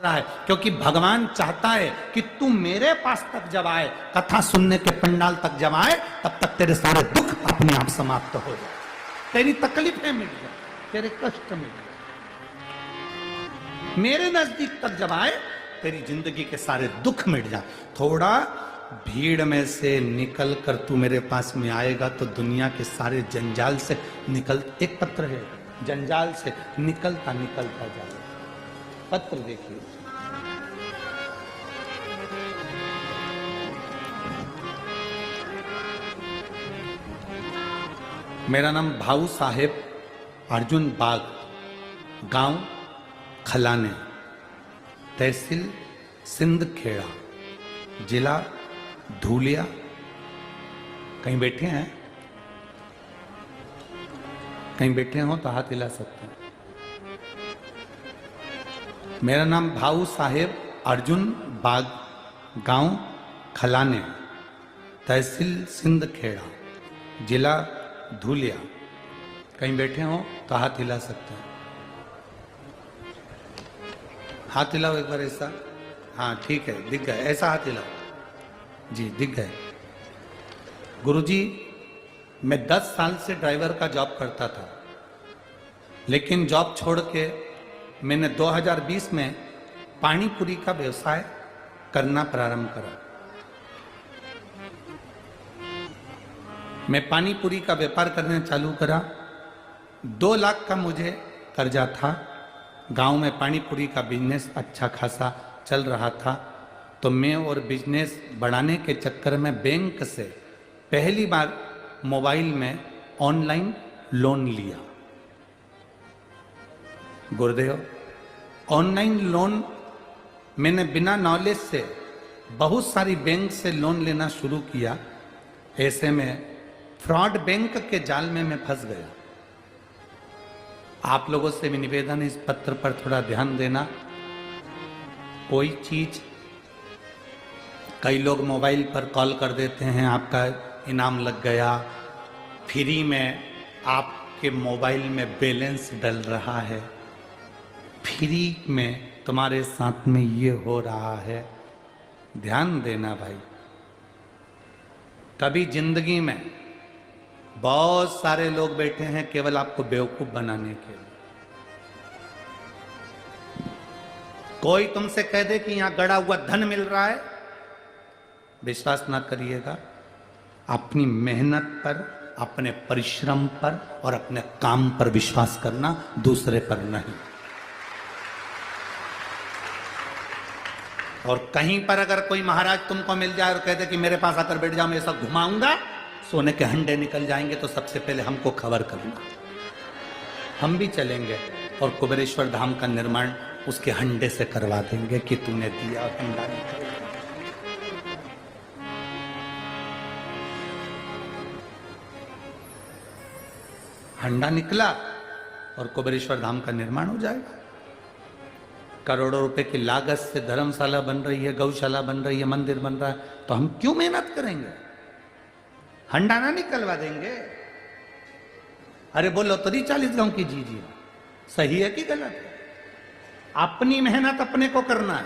रहा है, क्योंकि भगवान चाहता है कि तू मेरे पास तक जब आए, कथा सुनने के पंडाल तक जब आए, तब तक तेरे सारे दुख अपने आप समाप्त हो जाए, तेरी तकलीफें मिट जाए, तेरे कष्ट मिट जाए। मेरे नजदीक तक जब आए, तेरी जिंदगी के सारे दुख मिट जाए। थोड़ा भीड़ में से निकल कर तू मेरे पास में आएगा तो दुनिया के सारे जंजाल से निकल, एक पत्र है, जंजाल से निकलता निकलता जाएगा। पत्र देखिए, मेरा नाम भाऊ साहेब अर्जुन बाग, गांव खलाने, तहसील सिंध खेड़ा, जिला धूलिया। कहीं बैठे हैं? कहीं बैठे हो तो हाथ हिला सकते हैं। मेरा नाम भाऊ साहेब अर्जुन बाग, गांव खलाने, तहसील सिंध खेड़ा, जिला धूलिया। कहीं बैठे हो तो हाथ हिला सकते हैं। हाथ हिलाओ एक बार ऐसा। हाँ ठीक है, दिख गए, ऐसा हाथ हिलाओ जी, दिख गए। गुरुजी, मैं 10 साल से ड्राइवर का जॉब करता था, लेकिन जॉब छोड़ के मैंने 2020 में पानी पूरी का व्यवसाय करना प्रारंभ करा। मैं पानी पूरी का व्यापार करना चालू करा। 2 लाख का मुझे कर्जा था। गांव में पानी पूरी का बिजनेस अच्छा खासा चल रहा था, तो मैं और बिजनेस बढ़ाने के चक्कर में बैंक से पहली बार मोबाइल में ऑनलाइन लोन लिया। गुरुदेव, ऑनलाइन लोन मैंने बिना नॉलेज से बहुत सारी बैंक से लोन लेना शुरू किया। ऐसे में फ्रॉड बैंक के जाल में मैं फंस गया। आप लोगों से भी निवेदन है, इस पत्र पर थोड़ा ध्यान देना। कोई चीज, कई लोग मोबाइल पर कॉल कर देते हैं, आपका इनाम लग गया, फ्री में आपके मोबाइल में बैलेंस डल रहा है, फ्री में तुम्हारे साथ में ये हो रहा है। ध्यान देना भाई, कभी जिंदगी में बहुत सारे लोग बैठे हैं केवल आपको बेवकूफ बनाने के लिए। कोई तुमसे कह दे कि यहां गड़ा हुआ धन मिल रहा है, विश्वास ना करिएगा। अपनी मेहनत पर, अपने परिश्रम पर और अपने काम पर विश्वास करना, दूसरे पर नहीं। और कहीं पर अगर कोई महाराज तुमको मिल जाए और कह दे कि मेरे पास आकर बैठ जाओ, मैं ऐसा घुमाऊंगा, सोने के हंडे निकल जाएंगे, तो सबसे पहले हमको खबर करना। हम भी चलेंगे और कुबेरेश्वर धाम का निर्माण उसके हंडे से करवा देंगे कि तूने दिया और हंडा निकल। हंडा निकला और कुबेरेश्वर धाम का निर्माण हो जाएगा। करोड़ों रुपए की लागत से धर्मशाला बन रही है, गौशाला बन रही है, मंदिर बन रहा है, तो हम क्यों मेहनत करेंगे? हंडा ना निकलवा देंगे? अरे बोलो तो 40 गांव की जी, सही है कि गलत है? अपनी मेहनत अपने को करना है,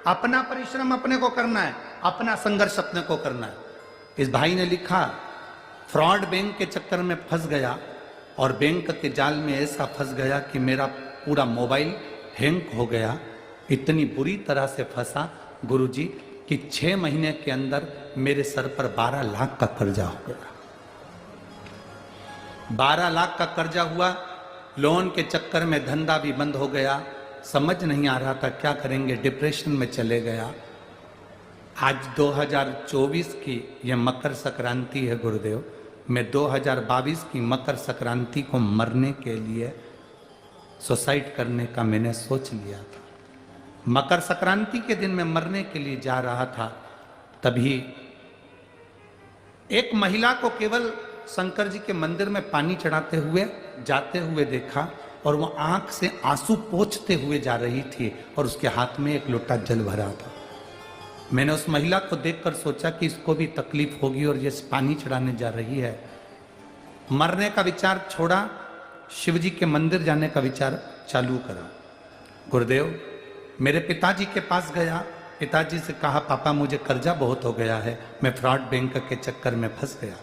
अपना परिश्रम अपने को करना है, अपना संघर्ष अपने को करना है। इस भाई ने लिखा, फ्रॉड बैंक के चक्कर में फंस गया और बैंक के जाल में ऐसा फंस गया कि मेरा पूरा मोबाइल हैंग हो गया। इतनी बुरी तरह से फंसा गुरुजी कि 6 महीने के अंदर मेरे सर पर 12 लाख का कर्जा हो गया। 12 लाख का कर्जा हुआ। लोन के चक्कर में धंधा भी बंद हो गया। समझ नहीं आ रहा था क्या करेंगे, डिप्रेशन में चले गया। आज 2024 की यह मकर संक्रांति है गुरुदेव। मैं 2022 की मकर संक्रांति को मरने के लिए सुसाइड करने का मैंने सोच लिया था। मकर संक्रांति के दिन मैं मरने के लिए जा रहा था, तभी एक महिला को केवल शंकर जी के मंदिर में पानी चढ़ाते हुए जाते हुए देखा और वो आंख से आंसू पोंछते हुए जा रही थी और उसके हाथ में एक लोटा जल भरा था। मैंने उस महिला को देखकर सोचा कि इसको भी तकलीफ होगी और ये पानी चढ़ाने जा रही है। मरने का विचार छोड़ा, शिव जी के मंदिर जाने का विचार चालू करा। गुरुदेव, मेरे पिताजी के पास गया, पिताजी से कहा पापा मुझे कर्जा बहुत हो गया है, मैं फ्रॉड बैंक के चक्कर में फंस गया।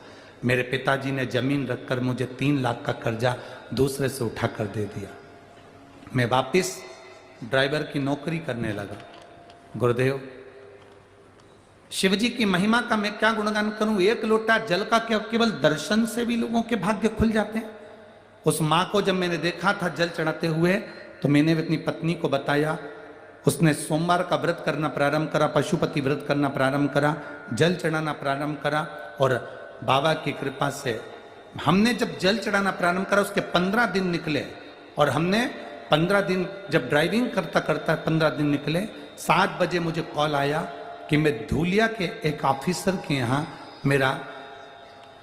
मेरे पिताजी ने जमीन रखकर मुझे 3 लाख का कर्जा दूसरे से उठा कर दे दिया। मैं वापिस ड्राइवर की नौकरी करने लगा। गुरुदेव, शिवजी की महिमा का मैं क्या गुणगान करूं। एक लोटा जल का केवल दर्शन से भी लोगों के भाग्य खुल जाते हैं। उस माँ को जब मैंने देखा था जल चढ़ाते हुए, तो मैंने अपनी पत्नी को बताया। उसने सोमवार का व्रत करना प्रारंभ करा, पशुपति व्रत करना प्रारंभ करा, जल चढ़ाना प्रारंभ करा, और बाबा की कृपा से हमने जब जल चढ़ाना प्रारंभ करा उसके 15 दिन निकले। और हमने 15 दिन जब ड्राइविंग करता करता 15 दिन निकले। 7 बजे मुझे कॉल आया कि मैं धूलिया के एक ऑफिसर के यहाँ मेरा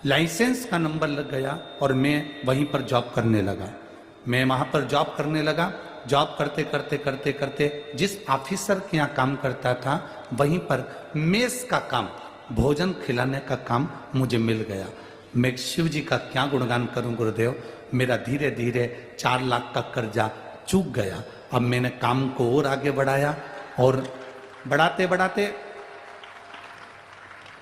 लाइसेंस का नंबर लग गया और मैं वहीं पर जॉब करने लगा। मैं वहाँ पर जॉब करने लगा। जॉब करते करते करते करते जिस ऑफिसर के यहाँ काम करता था वहीं पर मेस का काम, भोजन खिलाने का काम मुझे मिल गया। मैं शिव जी का क्या गुणगान करूं गुरुदेव। मेरा धीरे धीरे 4 लाख का कर्जा चूक गया। अब मैंने काम को और आगे बढ़ाया और बढ़ाते बढ़ाते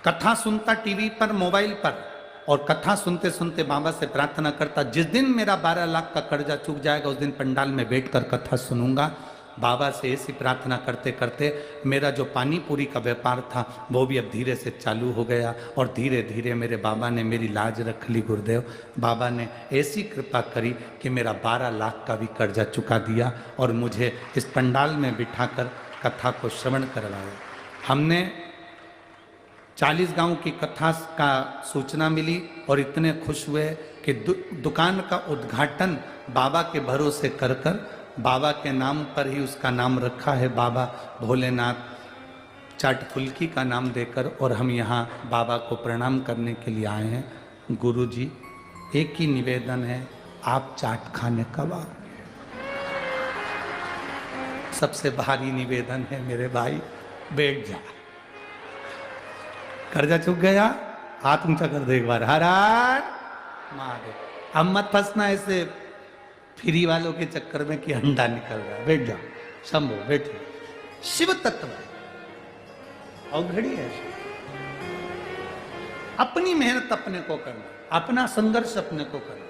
कथा सुनता टीवी पर, मोबाइल पर, और कथा सुनते सुनते बाबा से प्रार्थना करता जिस दिन मेरा 12 लाख का कर्जा चूक जाएगा उस दिन पंडाल में बैठकर कथा सुनूंगा। बाबा से ऐसी प्रार्थना करते करते मेरा जो पानी पूरी का व्यापार था वो भी अब धीरे से चालू हो गया। और धीरे धीरे मेरे बाबा ने मेरी लाज रख ली गुरुदेव। बाबा ने ऐसी कृपा करी कि मेरा 12 लाख का भी कर्जा चुका दिया और मुझे इस पंडाल में बिठाकर कथा को श्रवण करवाया। हमने 40 गांव की कथा का सूचना मिली और इतने खुश हुए कि दुकान का उद्घाटन बाबा के भरोसे कर कर बाबा के नाम पर ही उसका नाम रखा है, बाबा भोलेनाथ चाट फुल्की का नाम देकर। और हम यहाँ बाबा को प्रणाम करने के लिए आए हैं। गुरु जी, एक ही निवेदन है, आप चाट खाने कब आओ। सबसे भारी निवेदन है मेरे भाई, बैठ जा। कर्जा चुक गया, हाथ ऊंचा कर दो एक बार, हर हर महादेव। अब मत फंसना ऐसे फ्री वालों के चक्कर में कि अंडा निकल रहा है। बैठ जाओ, शंभो बैठे। शिव तत्व अवघड़ी है। अपनी मेहनत अपने को करना, अपना संघर्ष अपने को करना।